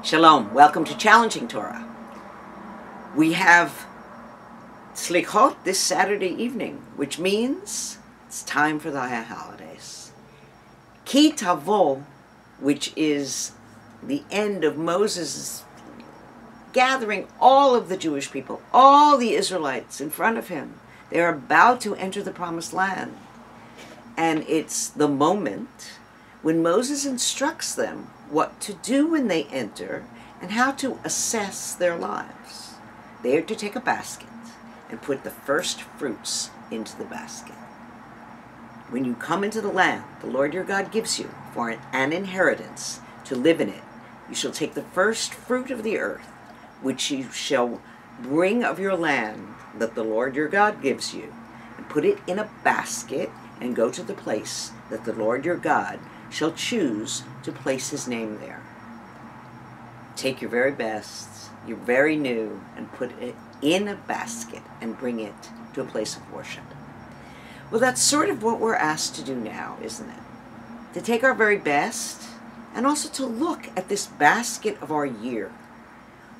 Shalom, welcome to Challenging Torah. We have Slichot this Saturday evening, which means it's time for the holidays. Tavo, which is the end of Moses' gathering all of the Jewish people, all the Israelites in front of him. They are about to enter the Promised Land. And it's the moment when Moses instructs them what to do when they enter and how to assess their lives. They are to take a basket and put the first fruits into the basket. When you come into the land the Lord your God gives you for an inheritance to live in it, you shall take the first fruit of the earth, which you shall bring of your land that the Lord your God gives you, and put it in a basket and go to the place that the Lord your God shall choose to place his name there. Take your very best, your very new, and put it in a basket and bring it to a place of worship. Well, that's sort of what we're asked to do now, isn't it? To take our very best and also to look at this basket of our year.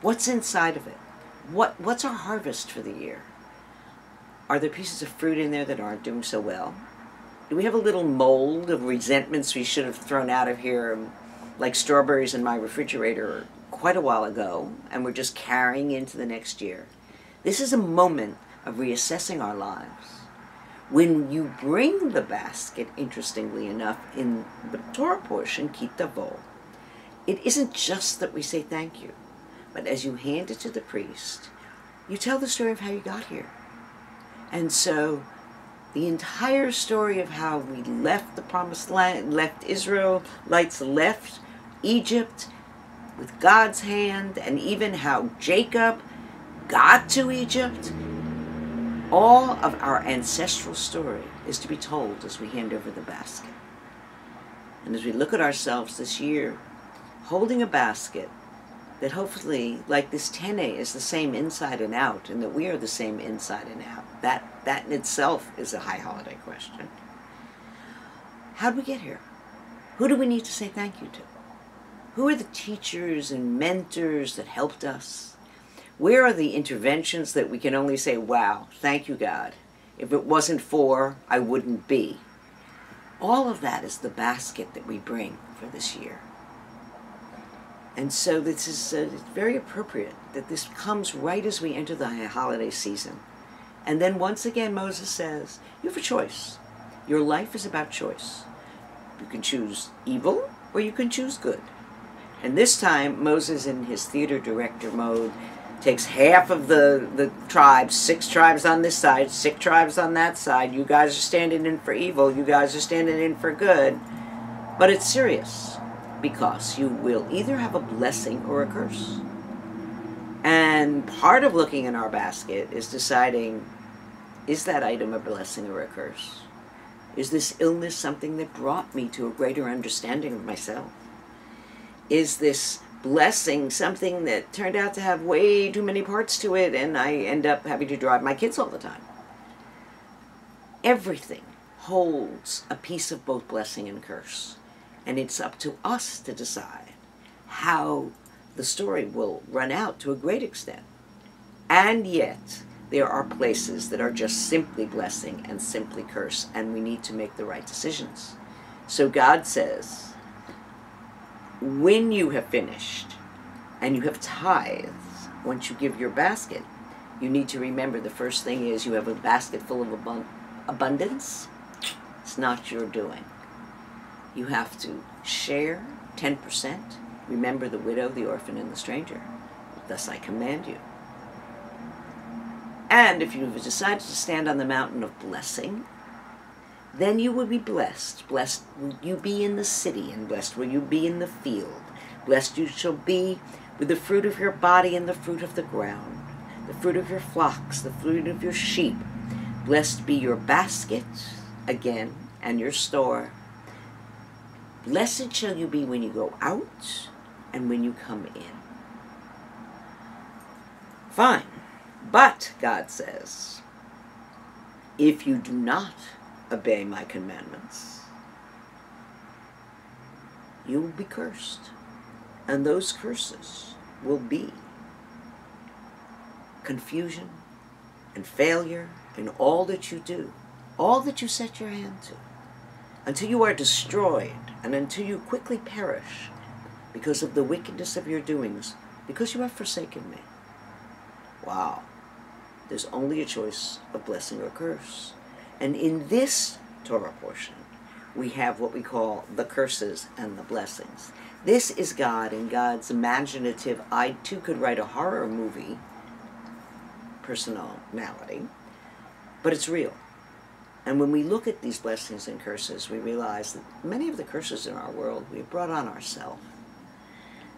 What's inside of it? What's our harvest for the year? Are there pieces of fruit in there that aren't doing so well? Do we have a little mold of resentments we should have thrown out of here, like strawberries in my refrigerator quite a while ago, and we're just carrying into the next year? This is a moment of reassessing our lives. When you bring the basket, interestingly enough, in the Torah portion, Tavo, it isn't just that we say thank you, but as you hand it to the priest, you tell the story of how you got here. And so the entire story of how we left the Promised Land, left Israelites, left Egypt with God's hand, and even how Jacob got to Egypt, all of our ancestral story is to be told as we hand over the basket. And as we look at ourselves this year, holding a basket that hopefully, like this tene, is the same inside and out, and that we are the same inside and out. That in itself is a high holiday question. How did we get here? Who do we need to say thank you to? Who are the teachers and mentors that helped us? Where are the interventions that we can only say, wow, thank you, God. If it wasn't for, I wouldn't be. All of that is the basket that we bring for this year. And so this is very appropriate that this comes right as we enter the holiday season. And then once again, Moses says, you have a choice. Your life is about choice. You can choose evil or you can choose good. And this time, Moses, in his theater director mode, takes half of the tribes, 6 tribes on this side, 6 tribes on that side. You guys are standing in for evil. You guys are standing in for good. But it's serious, because you will either have a blessing or a curse. And part of looking in our basket is deciding, is that item a blessing or a curse? Is this illness something that brought me to a greater understanding of myself? Is this blessing something that turned out to have way too many parts to it and I end up having to drive my kids all the time? Everything holds a piece of both blessing and curse. And it's up to us to decide how the story will run out to a great extent. And yet, there are places that are just simply blessing and simply curse, and we need to make the right decisions. So God says, when you have finished and you have tithes, once you give your basket, you need to remember the first thing is you have a basket full of abundance. It's not your doing. You have to share 10%. Remember the widow, the orphan, and the stranger. Thus I command you. And if you have decided to stand on the mountain of blessing, then you will be blessed. Blessed will you be in the city, and blessed will you be in the field. Blessed you shall be with the fruit of your body and the fruit of the ground, the fruit of your flocks, the fruit of your sheep. Blessed be your basket, again, and your store. Blessed shall you be when you go out and when you come in. Fine. But, God says, if you do not obey my commandments, you will be cursed. And those curses will be confusion and failure in all that you do, all that you set your hand to, until you are destroyed and until you quickly perish because of the wickedness of your doings, because you have forsaken me. Wow. There's only a choice of blessing or curse. And in this Torah portion, we have what we call the curses and the blessings. This is God and God's imaginative, I too could write a horror movie personality, but it's real. And when we look at these blessings and curses, we realize that many of the curses in our world we have brought on ourselves.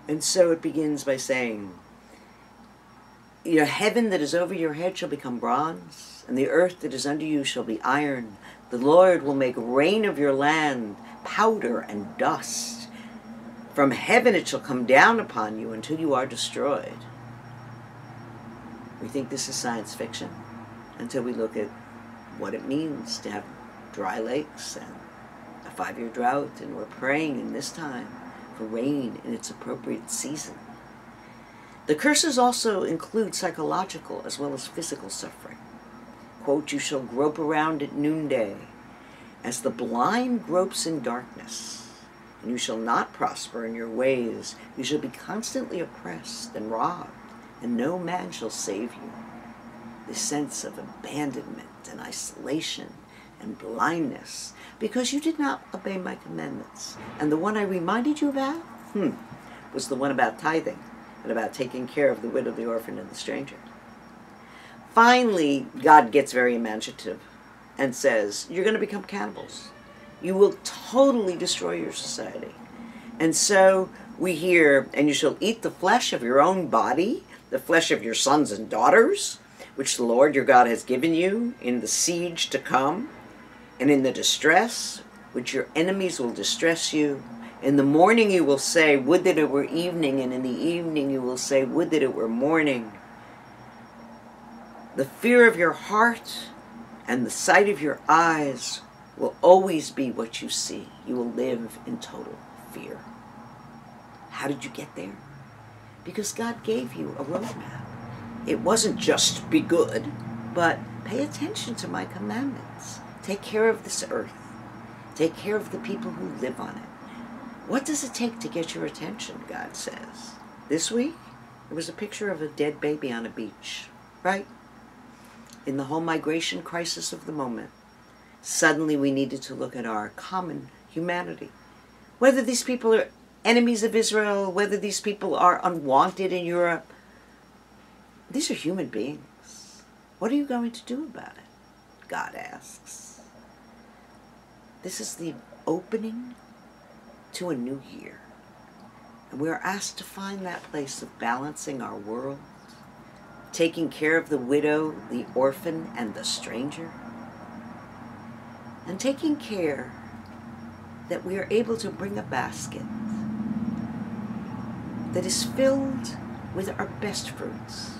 And so it begins by saying, your heaven that is over your head shall become bronze, and the earth that is under you shall be iron. The Lord will make rain of your land, powder and dust. From heaven it shall come down upon you until you are destroyed. We think this is science fiction until we look at what it means to have dry lakes and a 5-year drought, and we're praying in this time for rain in its appropriate season. The curses also include psychological as well as physical suffering. Quote, you shall grope around at noonday as the blind gropes in darkness, and you shall not prosper in your ways. You shall be constantly oppressed and robbed, and no man shall save you. This sense of abandonment and isolation and blindness, because you did not obey my commandments. And the one I reminded you about, was the one about tithing and about taking care of the widow, the orphan, and the stranger. Finally, God gets very imaginative and says, you're going to become cannibals. You will totally destroy your society. And so we hear, and you shall eat the flesh of your own body, the flesh of your sons and daughters, which the Lord your God has given you in the siege to come, and in the distress, which your enemies will distress you. In the morning you will say, would that it were evening, and in the evening you will say, would that it were morning. The fear of your heart and the sight of your eyes will always be what you see. You will live in total fear. How did you get there? Because God gave you a roadmap. It wasn't just be good, but pay attention to my commandments. Take care of this earth. Take care of the people who live on it. What does it take to get your attention, God says? This week, there was a picture of a dead baby on a beach, right? In the whole migration crisis of the moment, suddenly we needed to look at our common humanity. Whether these people are enemies of Israel, whether these people are unwanted in Europe, these are human beings. What are you going to do about it? God asks. This is the opening to a new year. And we are asked to find that place of balancing our world, taking care of the widow, the orphan, and the stranger, and taking care that we are able to bring a basket that is filled with our best fruits,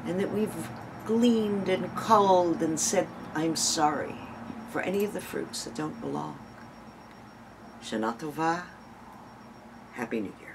and that we've gleaned and culled and said, I'm sorry for any of the fruits that don't belong. Shana Tova, Happy New Year.